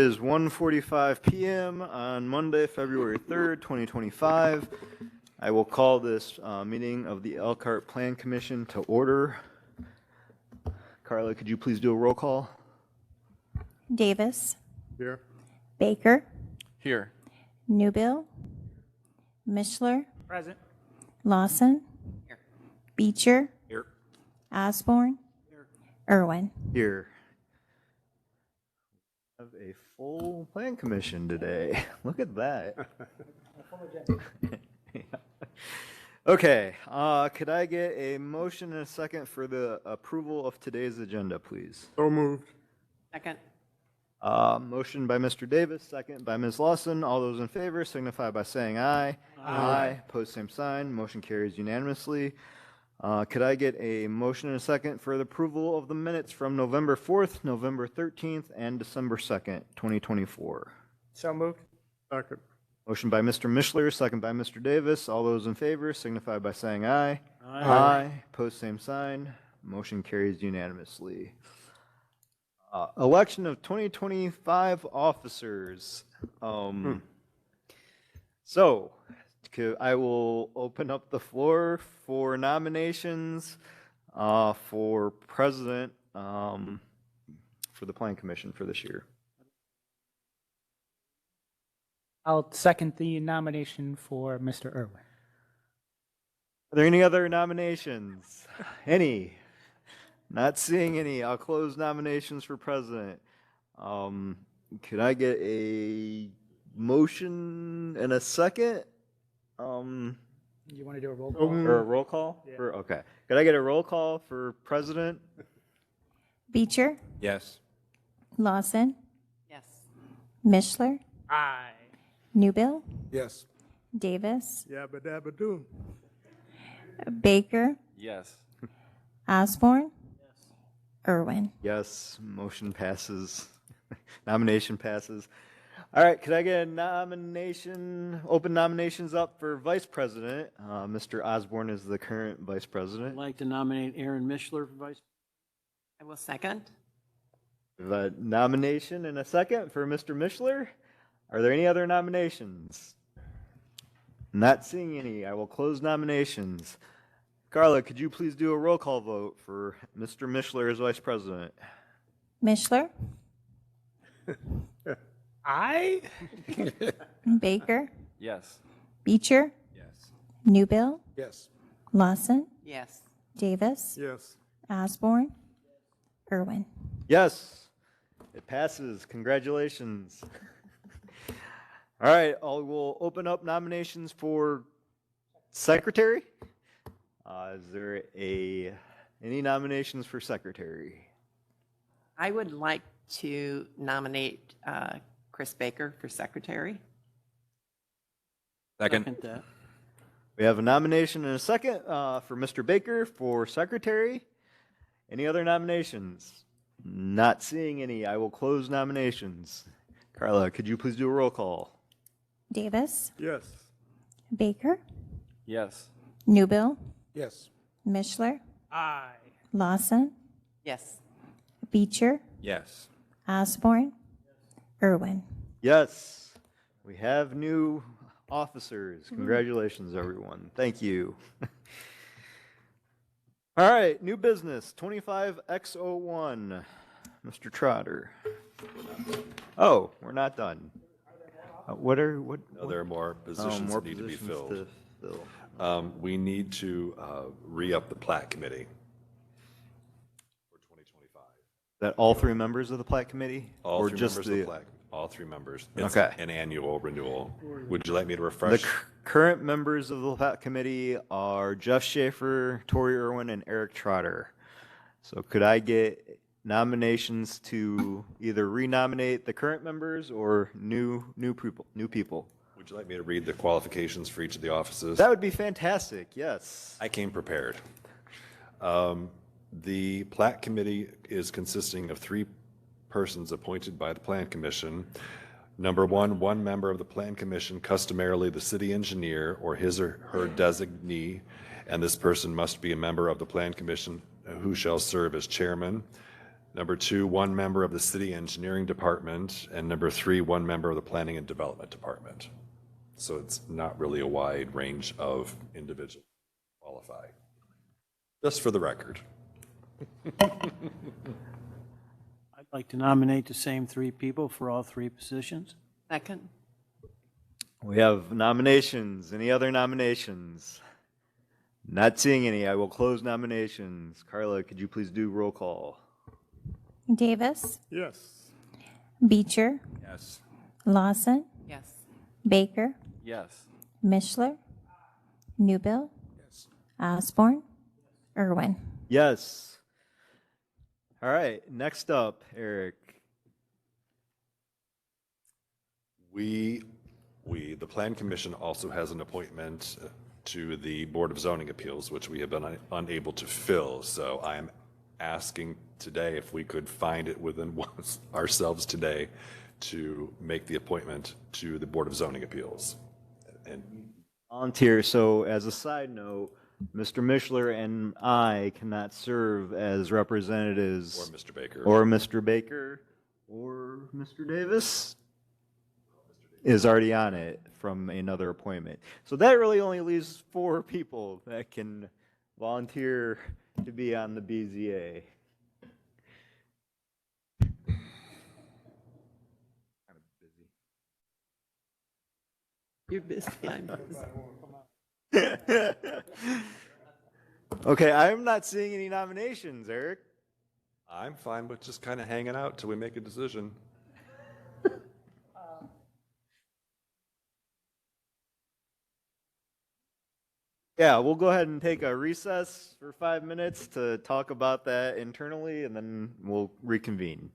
It is 1:45 p.m. on Monday, February 3rd, 2025. I will call this meeting of the Elkhart Plan Commission to order. Carla, could you please do a roll call? Davis. Here. Baker. Here. Newbill. Mishler. Present. Lawson. Here. Beecher. Here. Osborne. Here. Irwin. Here. We have a full plan commission today. Look at that. Yeah. Okay, could I get a motion and a second for the approval of today's agenda, please? So moved. Second. Motion by Mr. Davis, second by Ms. Lawson. All those in favor signify by saying aye. Aye. Opposed, same sign. Motion carries unanimously. Could I get a motion and a second for the approval of the minutes from November 4th, November 13th, and December 2nd, 2024? So moved. Second. Motion by Mr. Mishler, second by Mr. Davis. All those in favor signify by saying aye. Aye. Opposed, same sign. Motion carries unanimously. Election of 2025 officers. So, I will open up the floor for nominations for president for the Plan Commission for this year. I'll second the nomination for Mr. Irwin. Are there any other nominations? Any? Not seeing any. I'll close nominations for president. Could I get a motion and a second? You want to do a roll Or call? a roll call? Yeah. Okay. Could I get a roll call for president? Beecher. Yes. Lawson. Yes. Mishler. Aye. Newbill. Yes. Davis. Yabba dabba doo. Baker. Yes. Osborne. Irwin. Yes. Motion passes. Nomination passes. All right. Could I get a nomination, open nominations up for vice president? Mr. Osborne is the current vice president. I'd like to nominate Aaron Mishler for vice. I will second. The nomination and a second for Mr. Mishler. Are there any other nominations? Not seeing any. I will close nominations. Carla, could you please do a roll call vote for Mr. Mishler as vice president? Mishler. Aye. Baker. Yes. Beecher. Yes. Newbill. Yes. Lawson. Yes. Davis. Yes. Osborne. Irwin. Yes. It passes. Congratulations. All right. We'll open up nominations for secretary. Is there any nominations for secretary? I would like to nominate Chris Baker for secretary. Second. That. We have a nomination and a second for Mr. Baker for secretary. Any other nominations? Not seeing any. I will close nominations. Carla, could you please do a roll call? Davis. Yes. Baker. Yes. Newbill. Yes. Mishler. Aye. Lawson. Yes. Beecher. Yes. Osborne. Irwin. Yes. We have new officers. Congratulations, everyone. Thank you. All right, new business, 25X01. Mr. Trotter. Oh, we're not done. What? No, there are more positions more that need to be positions filled. to fill. We need to re-up the plat committee for 2025. That all three members of the plat committee? All Or three just members of the plat, all three members. It's Okay. an annual renewal. Would you like me to The refresh? current members of the plat committee are Jeff Schaefer, Tori Irwin, and Eric Trotter. So could I get nominations to either renominate the current members or new people? Would you like me to read the qualifications for each of the offices? That would be fantastic, yes. I came prepared. The plat committee is consisting of three persons appointed by the Plan Commission. Number one member of the Plan Commission, customarily the city engineer or his or her designee, and this person must be a member of the Plan Commission who shall serve as chairman. Number 2, 1 member of the city engineering department. And number 3, 1 member of the planning and development department. So it's not really a wide range of individuals who qualify. Just for the record. I'd like to nominate the same 3 people for all 3 positions. Second. We have nominations. Any other nominations? Not seeing any. I will close nominations. Carla, could you please do roll call? Davis, Yes. Beecher, Yes. Lawson, Yes. Baker, Yes. Mishler, Newbill, Osborne, Irwin. Yes. All right. Next up, Eric. The Plan Commission also has an appointment to the Board of Zoning Appeals, which we have been unable to fill. So I am asking today if we could find it within ourselves today to make the appointment to the Board of Zoning Appeals. And Volunteer. So as a side note, Mr. Mishler and I cannot serve as representatives. or Mr. Baker. Or Mr. Baker or Mr. Davis is already on it from another appointment. So that really only leaves 4 people that can volunteer to be on the BZA. You're busy. I'm busy. Okay, I'm not seeing any nominations, Eric. I'm fine with just kind of hanging out till we make a decision. Yeah, we'll go ahead and take a recess for 5 minutes to talk about that internally, and then we'll reconvene.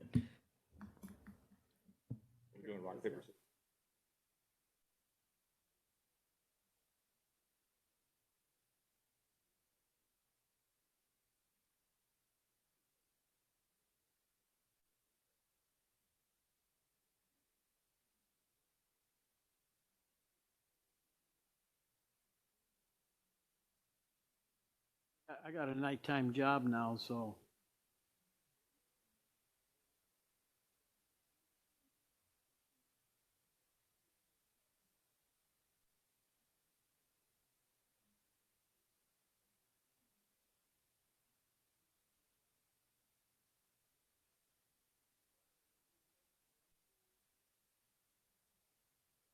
I got a nighttime job now, so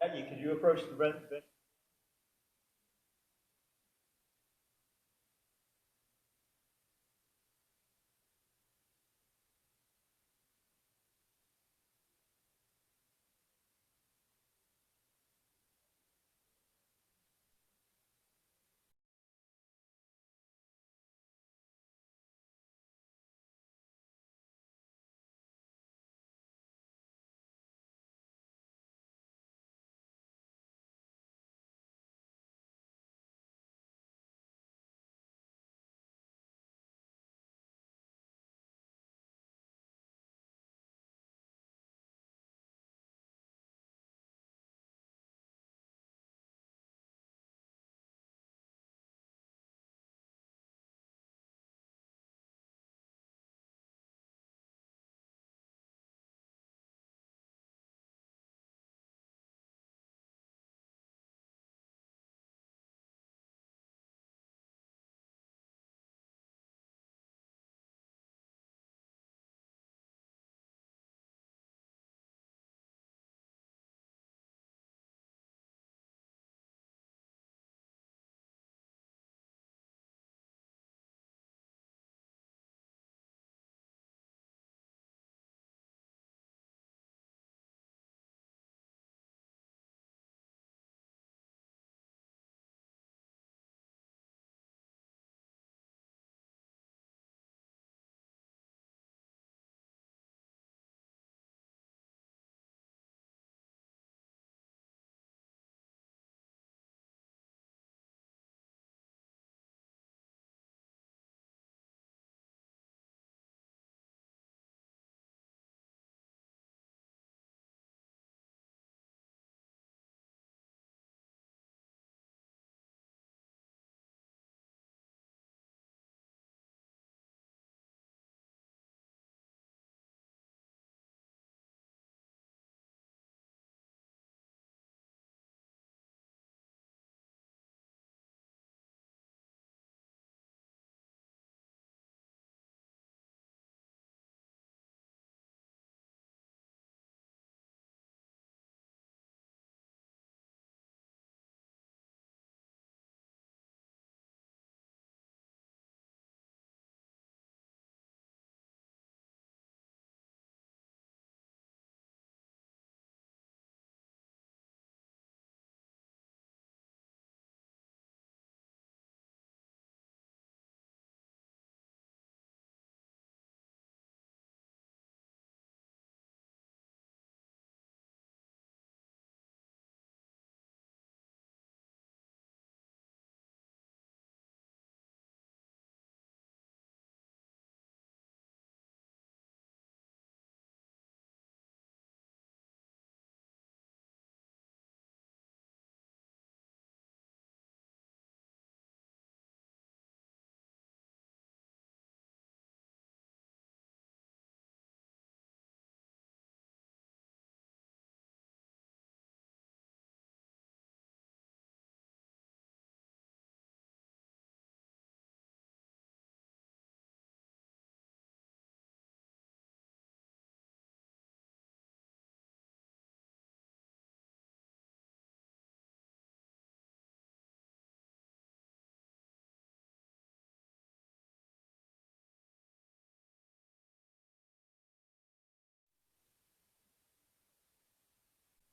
Maggie, could you approach the bench?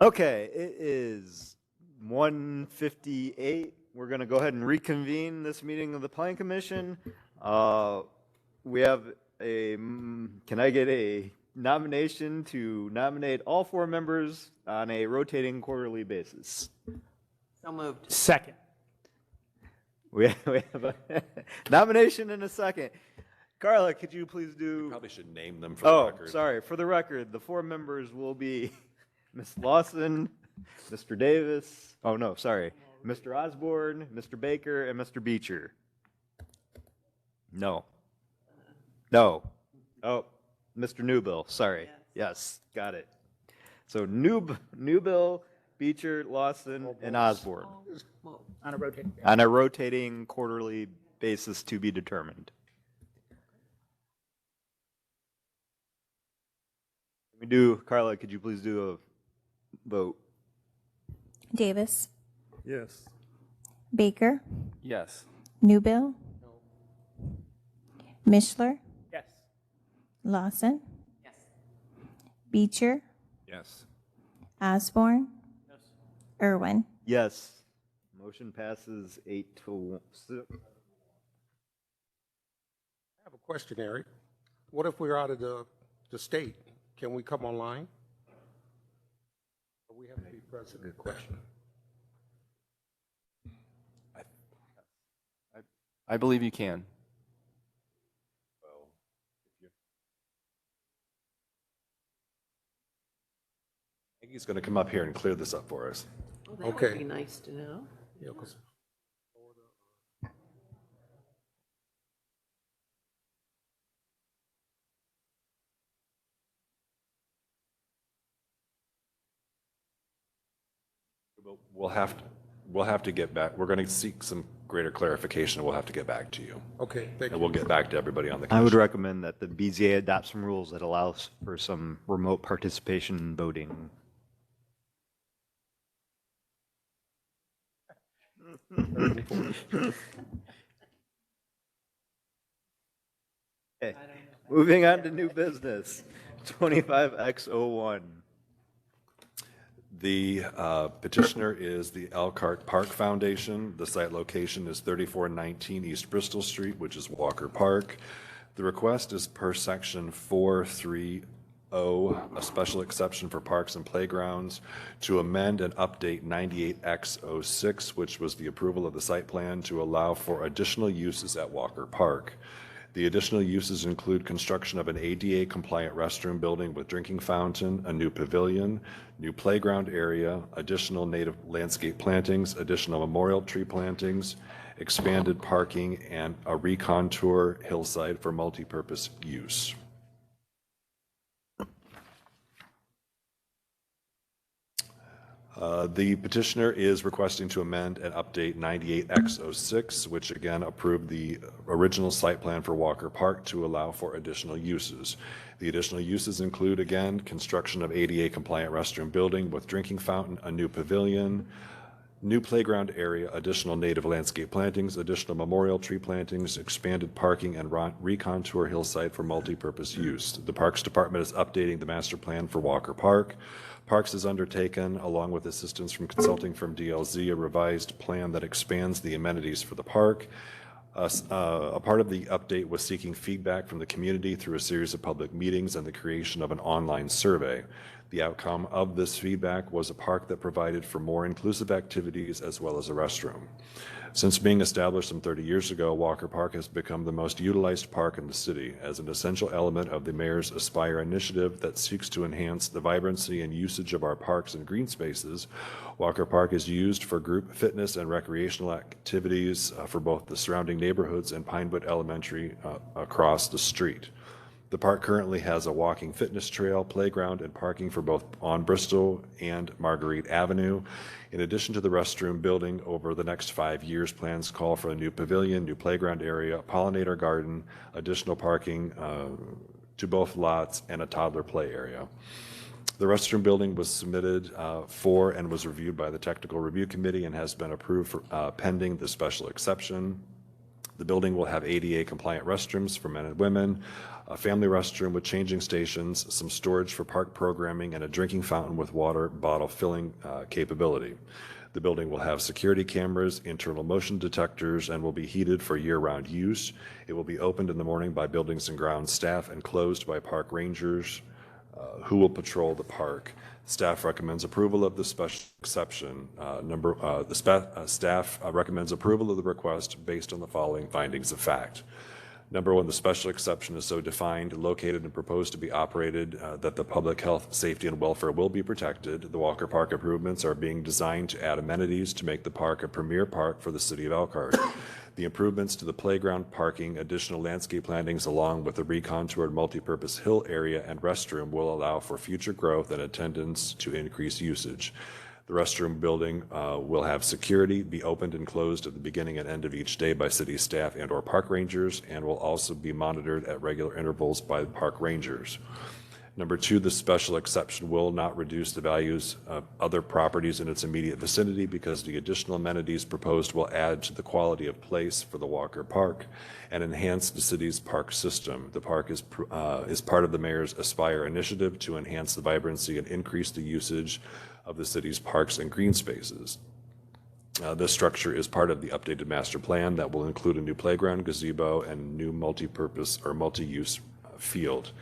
Okay, it is 1:58. We're going to go ahead and reconvene this meeting of the Plan Commission. We have can I get a nomination to nominate all 4 members on a rotating quarterly basis? So moved. Second. We have a nomination and a second. Carla, could you please do? Probably should name them for the Oh, record. sorry. For the record, the 4 members will be Ms. Lawson, Mr. Davis. Oh, no, sorry. Mr. Osborne, Mr. Baker, and Mr. Beecher. No. No. Oh, Mr. Newbill. Sorry. Yes, got it. So Newbill, Beecher, Lawson, and Osborne Whoa. On a rotating. on a rotating quarterly basis to be determined. Carla, could you please do a vote? Davis, Yes. Baker, Yes. Newbill, Mishler, Yes. Lawson, Yes. Beecher, Yes. Osborne, Irwin. Yes. Motion passes 8-1. I have a question, Eric. What if we're out of the state? Can we come online? Or we have to be present? Good question. I believe you can. Maggie's going to come up here and clear this up for us. Oh, that would Okay. be nice to know. Yeah, 'cause We'll have to get back. We're going to seek some greater clarification, and we'll have to get back to you. okay, thank And you. we'll get back to everybody on the I would commission. recommend that the BZA adopt some rules that allows for some remote participation in voting. Okay, moving on to new business, 25X01. The petitioner is the Elkhart Park Foundation. The site location is 3419 East Bristol Street, which is Walker Park. The request is per section 430, a special exception for parks and playgrounds, to amend and update 98X06, which was the approval of the site plan, to allow for additional uses at Walker Park. The additional uses include construction of an ADA-compliant restroom building with drinking fountain, a new pavilion, new playground area, additional native landscape plantings, additional memorial tree plantings, expanded parking, and a recontour hillside for multipurpose use. The petitioner is requesting to amend and update 98X06, which again approved the original site plan for Walker Park to allow for additional uses. The additional uses include, again, construction of ADA-compliant restroom building with drinking fountain, a new pavilion, new playground area, additional native landscape plantings, additional memorial tree plantings, expanded parking, and recontour hillside for multipurpose use. The Parks Department is updating the master plan for Walker Park. Parks has undertaken, along with assistance from consulting firm DLZ, a revised plan that expands the amenities for the park. A part of the update was seeking feedback from the community through a series of public meetings and the creation of an online survey. The outcome of this feedback was a park that provided for more inclusive activities as well as a restroom. Since being established some 30 years ago, Walker Park has become the most utilized park in the city as an essential element of the Mayor's Aspire initiative that seeks to enhance the vibrancy and usage of our parks and green spaces. Walker Park is used for group fitness and recreational activities for both the surrounding neighborhoods and Pinewood Elementary across the street. The park currently has a walking fitness trail, playground, and parking for both on Bristol and Marguerite Avenue. In addition to the restroom building, over the next 5 years, plans call for a new pavilion, new playground area, pollinator garden, additional parking to both lots, and a toddler play area. The restroom building was submitted for and was reviewed by the Technical Review Committee and has been approved for pending the special exception. The building will have ADA-compliant restrooms for men and women, a family restroom with changing stations, some storage for park programming, and a drinking fountain with water bottle filling capability. The building will have security cameras, internal motion detectors, and will be heated for year-round use. It will be opened in the morning by Buildings and Grounds staff and closed by park rangers who will patrol the park. Staff recommends approval of the special exception. Staff recommends approval of the request based on the following findings of fact. Number one, the special exception is so defined, located, and proposed to be operated that the public health, safety, and welfare will be protected. The Walker Park improvements are being designed to add amenities to make the park a premier park for the city of Elkhart. The improvements to the playground, parking, additional landscape plantings, along with the recontoured multipurpose hill area and restroom will allow for future growth and attendance to increase usage. The restroom building will have security, be opened and closed at the beginning and end of each day by city staff and/or park rangers, and will also be monitored at regular intervals by the park rangers. Number two, the special exception will not reduce the values of other properties in its immediate vicinity because the additional amenities proposed will add to the quality of place for the Walker Park and enhance the city's park system. The park is part of the mayor's Aspire initiative to enhance the vibrancy and increase the usage of the city's parks and green spaces. This structure is part of the updated master plan that will include a new playground, gazebo, and new multi-purpose or multi-use field.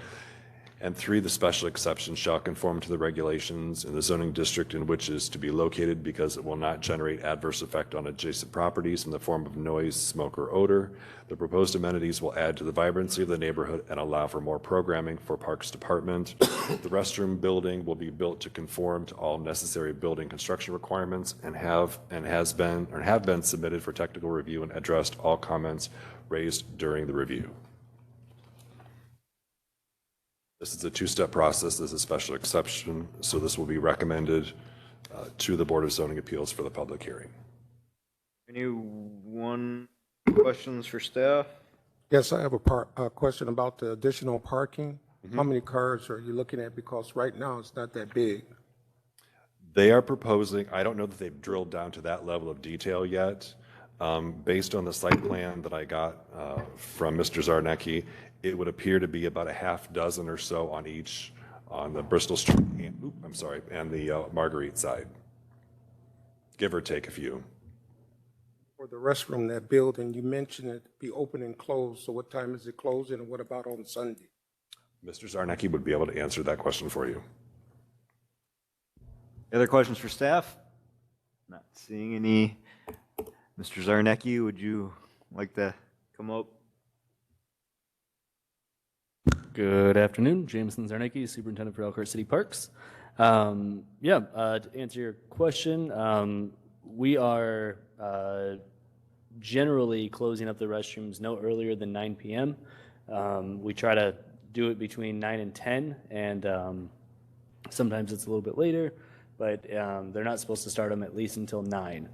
And three, the special exception shall conform to the regulations in the zoning district in which is to be located because it will not generate adverse effect on adjacent properties in the form of noise, smoke, or odor. The proposed amenities will add to the vibrancy of the neighborhood and allow for more programming for Parks Department. The restroom building will be built to conform to all necessary building construction requirements and have been submitted for technical review and addressed all comments raised during the review. This is a two-step process. This is a special exception, so this will be recommended to the Board of Zoning Appeals for the public hearing. Anyone questions for staff? Yes, I have a question about the additional parking. How many cars are you looking at? Because right now it's not that big. They are proposing, I don't know that they've drilled down to that level of detail yet. Based on the site plan that I got from Mr. Zarnecki, it would appear to be about a half dozen or so on each, on the Bristol Street, and the Marguerite side, give or take a few. For the restroom, that building, you mentioned it be open and closed, so what time is it closing, and what about on Sunday? Mr. Zarnecki would be able to answer that question for you. Other questions for staff? Not seeing any. Mr. Zarnecki, would you like to come up? Good afternoon, Jameson Zarnecki, Superintendent for Elkhart City Parks. To answer your question, we are generally closing up the restrooms no earlier than 9 p.m. We try to do it between 9 and 10, and sometimes it's a little bit later, but they're not supposed to start them at least until 9.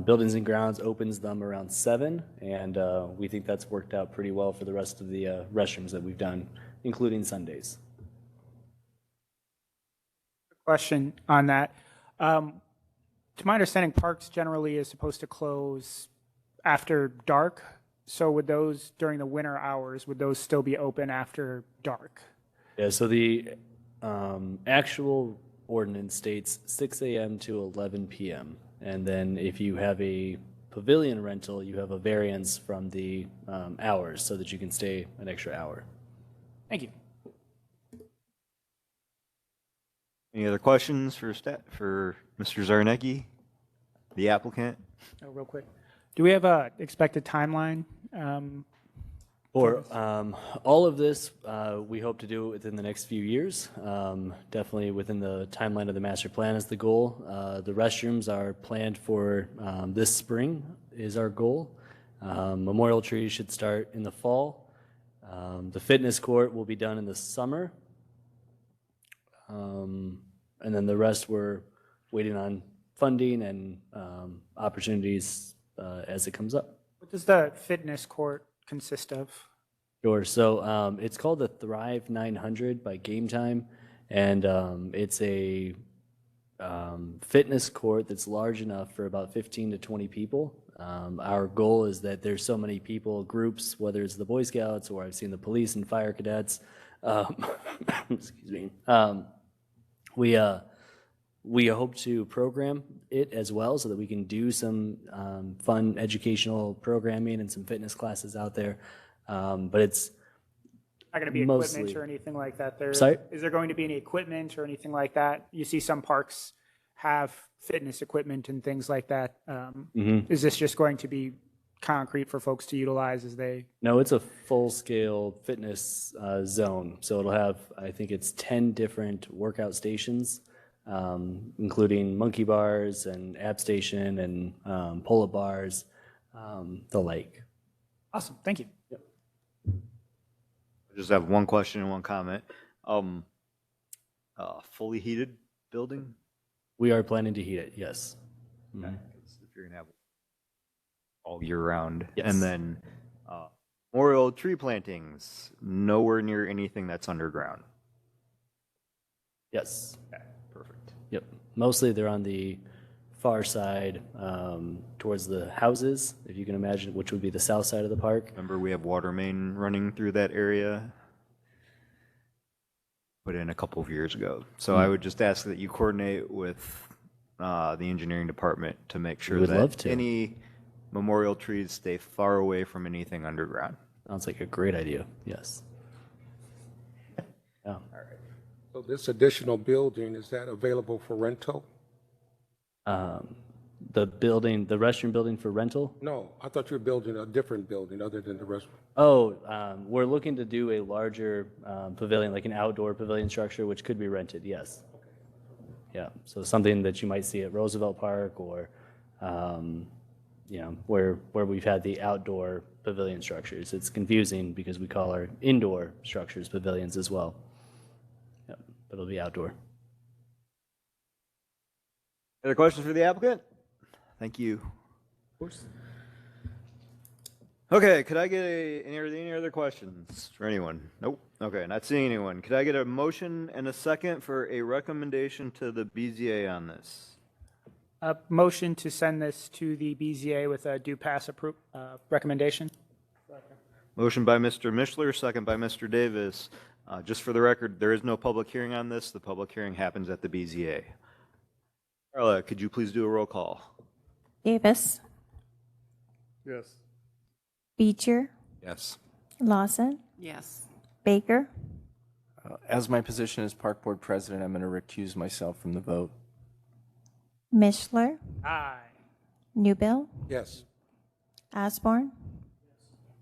Buildings and Grounds opens them around 7, and we think that's worked out pretty well for the rest of the restrooms that we've done, including Sundays. Question on that. To my understanding, parks generally is supposed to close after dark. So would those, during the winter hours, would those still be open after dark? Yeah, so the actual ordinance states 6 a.m. to 11 p.m. And then if you have a pavilion rental, you have a variance from the hours so that you can stay an extra hour. Thank you. Any other questions for for Mr. Zarnecki, the applicant? Oh, real quick. Do we have a expected timeline? For all of this, we hope to do it within the next few years. Definitely within the timeline of the master plan is the goal. The restrooms are planned for this spring is our goal. Memorial trees should start in the fall. The fitness court will be done in the summer. And then the rest we're waiting on funding and opportunities as it comes up. What does the fitness court consist of? Sure. So it's called the Thrive 900 by Game Time, and it's a fitness court that's large enough for about 15 to 20 people. Our goal is that there's so many people, groups, whether it's the Boy Scouts or I've seen the police and fire cadets, excuse me, we hope to program it as well so that we can do some fun educational programming and some fitness classes out there. But it's Not going to be Mostly. equipment or anything like that there. Sorry? Is there going to be any equipment or anything like that? You see some parks have fitness equipment and things like that. Is this just going to be concrete for folks to utilize as they? No, it's a full-scale fitness zone. So it'll have, I think it's 10 different workout stations, including monkey bars and ab station and pull-up bars, the like. Awesome, thank you. I just have one question and one comment. Fully heated building? We are planning to heat it, yes. Okay, 'cause if you're gonna have all year round. Yes. And then memorial tree plantings, nowhere near anything that's underground. Yes. Okay, perfect. Yep. Mostly they're on the far side towards the houses, if you can imagine, which would be the south side of the park. Remember, we have water main running through that area. Put in a couple of years ago. So I would just ask that you coordinate with the engineering department to make sure would love that to. any memorial trees stay far away from anything underground. Sounds like a great idea, yes. Yeah. So this additional building, is that available for rental? The building, the restroom building for rental? No, I thought you were building a different building other than the restaurant. Oh, we're looking to do a larger pavilion, like an outdoor pavilion structure, which could be rented, yes. Yeah, so something that you might see at Roosevelt Park or, where we've had the outdoor pavilion structures. It's confusing because we call our indoor structures pavilions as well. Yep, but it'll be outdoor. Other questions for the applicant? Thank you. Of course. Okay, could I get any other questions for anyone? Nope. Okay, not seeing anyone. Could I get a motion and a second for a recommendation to the BZA on this? A motion to send this to the BZA with a due pass recommendation. Motion by Mr. Mishler, second by Mr. Davis. Just for the record, there is no public hearing on this. The public hearing happens at the BZA. Carla, could you please do a roll call? Davis, Yes. Beecher, Yes. Lawson, Yes. Baker, As my position as park board president, I'm going to recuse myself from the vote. Mishler, Aye. Newbill, Yes. Osborne,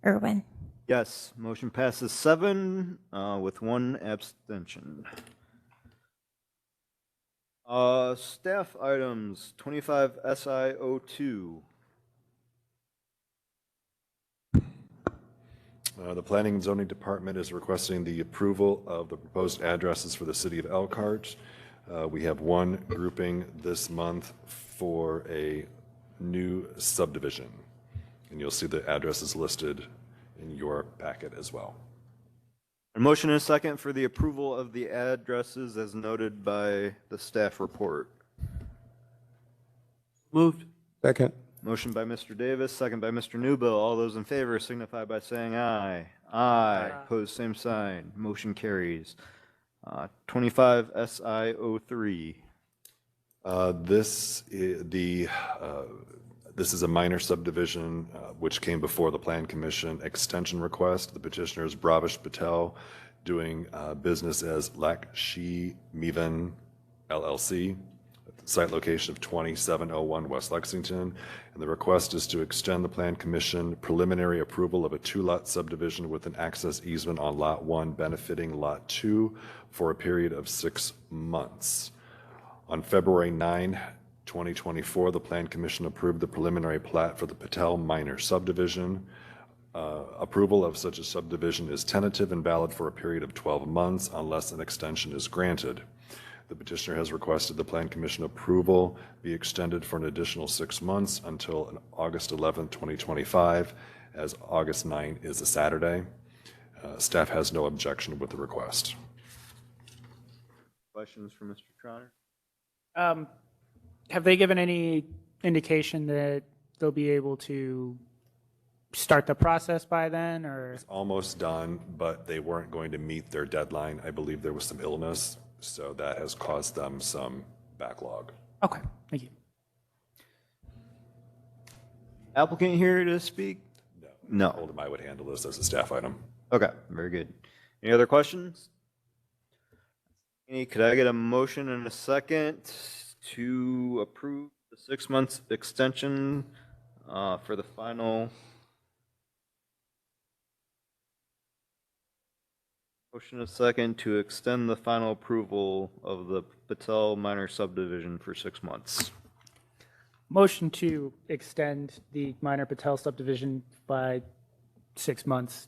Irwin. Yes, motion passes 7 with 1 abstention. Staff items 25 SI02. The Planning and Zoning Department is requesting the approval of the proposed addresses for the city of Elkhart. We have one grouping this month for a new subdivision, and you'll see the addresses listed in your packet as well. A motion and a second for the approval of the addresses as noted by the staff report. Moved. Second. Motion by Mr. Davis, second by Mr. Newbill. All those in favor signify by saying aye. Aye. Opposed, same sign. Motion carries. 25 SI03. This is a minor subdivision which came before the Plan Commission extension request. The petitioner is Bravish Patel, doing business as Lakshmi Mevan LLC, site location of 2701 West Lexington. And the request is to extend the Plan Commission preliminary approval of a 2-lot subdivision with an access easement on Lot 1 benefiting Lot 2 for a period of 6 months. On February 9, 2024, the Plan Commission approved the preliminary plat for the Patel Minor Subdivision. Approval of such a subdivision is tentative and valid for a period of 12 months unless an extension is granted. The petitioner has requested the Plan Commission approval be extended for an additional 6 months until August 11, 2025, as August 9 is a Saturday. Staff has no objection with the request. Questions for Mr. Trotter? Have they given any indication that they'll be able to start the process by then, or? Almost done, but they weren't going to meet their deadline. I believe there was some illness, so that has caused them some backlog. Okay, thank you. Applicant here to speak? No. I told him I would handle this as a staff item. Okay, very good. Any other questions? Could I get a motion and a second to approve the 6 months extension for the final? Motion and a second to extend the final approval of the Patel minor subdivision for 6 months. Motion to extend the minor Patel subdivision by 6 months.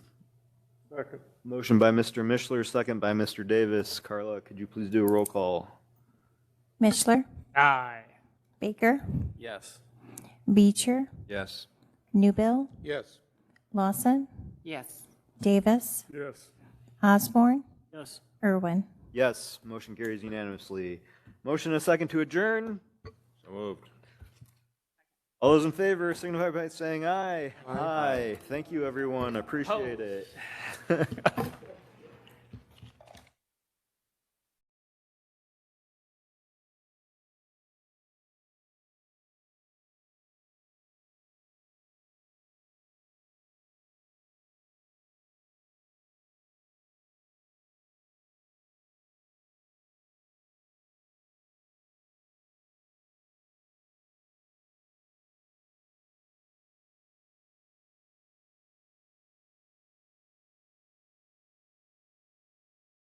Motion by Mr. Mishler, second by Mr. Davis. Carla, could you please do a roll call? Mishler, Aye. Baker, Yes. Beecher, Yes. Newbill, Yes. Lawson, Yes. Davis, Yes. Osborne, Yes. Irwin. Yes, motion carries unanimously. Motion and a second to adjourn. So moved. All those in favor signify by saying aye. Aye. Thank you, everyone. Appreciate it.